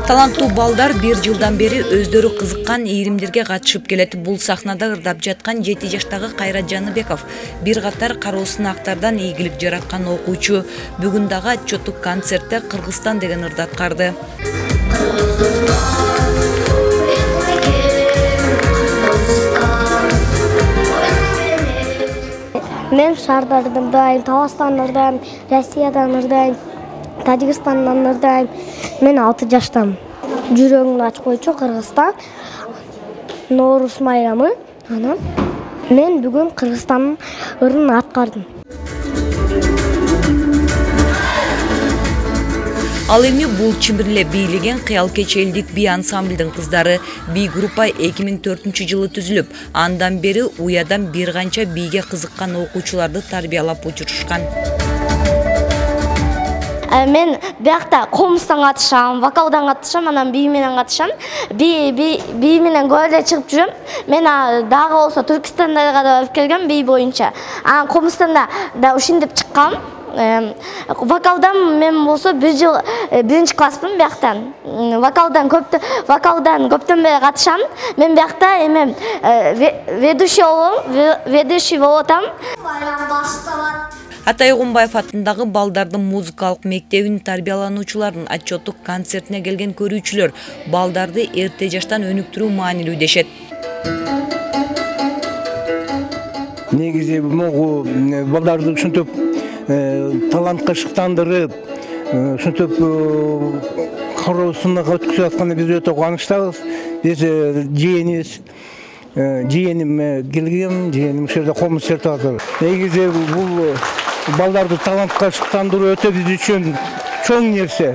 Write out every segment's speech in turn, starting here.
Таланттуу балдар бир жылдан бери өздөрү кызыккан ийримдерге катышып келет. Бул сахнада ырдап жаткан 7 жаштагы Кайрат Жаныбеков бир катар кароо сынактардан ийгилик жараткан окуучу. Бүгүн дагы отчеттук концертте Кыргызстан деген ырды аткарды. Мен шаардардан ырдайм, Табастандан ырдайм, Россиядан ырдайм, Тажикстандан ырдайм. Мен 6 жаштамын. Жүрөгүмдү ачып койчу Кыргызстан. Ноорус майрамы. Анан мен бүгүн Кыргызстандын ырын аткардым. Ал эми бул чимирле бийлеген Кыял кечи элдик би ансамблдын кыздары. Би группа 2004-жылы түзүлүп, андан бери уядан бир канча бийге кызыккан окуучуларды тарбиялап учурушкан. Мен биякта комустан катышам, вокалдан катышам, анан бий менен катышам. Бий менен көп эле чыгып жүрөм. Мен дагы болсо Түркистанда да барып келгем бий боюнча. Анан комустанда да ушинтип чыккам. Вокалдан мен болсо бир жыл биринчи класспын бияктан. Вокалдан көптөн бери катышам. Мен биякта эми ведущий болуп атам. Атай Кумбаев атындагы балдардын музыкалык мектебинин тарбиялануучуларынын отчеттук концертине келген көрүүчүлөр балдарды эрте жаштан өнүктүрүү маанилүү дешет. Негизи могу балдарды ушинтип талантка шыктандырып, ушинтип кароо сынакка өткүзүп атканда биз өтө кубанычтабыз. Биз жыйеним келген, жыйеним ушул жерде комуз чертип атат. Негизи бул балдарды талантка шыктандыруу өтө биз үчүн чоң нерсе.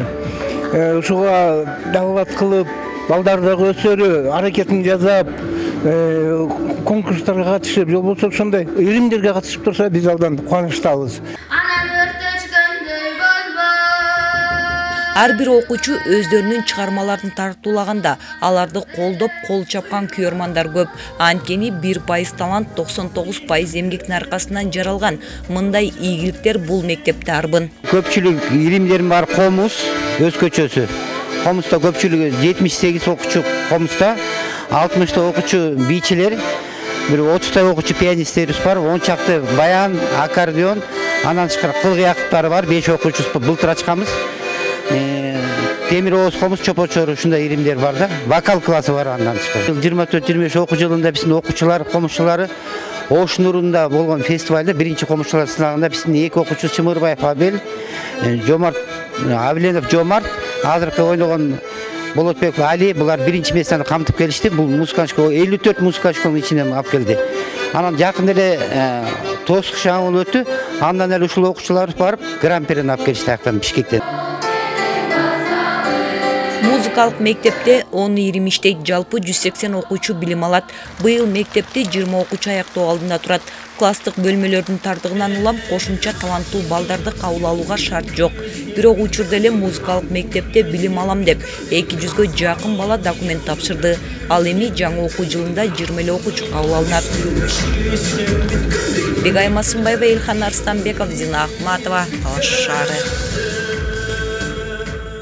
Ушуга дагылат кылып, балдар дагы өсөрү, аракетин жасап, конкурстарга катышып, же болбосо ошондой иримдерге катышып турса, биз алдан кубанычтабыз. Ар бир окуучу өздөрүнүн чыгармаларын тартуулаганда аларды колдоп, кол чапкан күйөрмандар көп. Анткени 1% талант 99% эмгектин аркасынан жаралган. Мындай ийгиликтер бул мектепте арбын. Көпчүлүк иримдерим бар комуз, өзгөчөсү. Комузда көпчүлүгү 78 окуучу комузда, 60 окуучу бийчилер, бир 30 окуучу пианисттерибиз бар, 10 чакты баян, аккордеон, анан тышкары кыл кыяктары бар, 5 окуучубуз былтыр ачканбыз. Темир Оğuz комуз чопочору ушундай иримдер бар да. Вокал классы бар андан тышкары. 24-25 окуу жылында биздин окуучулар, комузчулары Ош Нурунда болгон фестивалда биринчи комузчулар сынагында биздин 2 окуучу Чымырбаев Абел, Авленов Жомарт, азыркы ойногон Болотбек Али, булар биринчи местени камтып келишти. Бул музыкант школа 54 музыкант школанын ичинен алып келди. Анан жакында эле Тосук шаңы өттү. Андан эле ушул окуучулар барып гран-прини алып келишти аяктан Бишкектен. Музыкалык мектепте 10-20 иштейт, жалпы 180 окуучу билим алат. Быйыл мектепте 20 окуучу аяктоо алдында турат. Класстык бөлмөлөрдүн тардыгынан улам кошумча таланттуу балдарды кабыл алууга шарт жок. Бирок учурда эле музыкалык мектепте билим алам деп 200гө жакын бала документ тапшырды. Ал эми жаңы окуу жылында 20 эле окуучу кабыл алынат. Бегай Масымбаева, Илхан Арстанбеков, Зина Ахматова, Талаш шаары.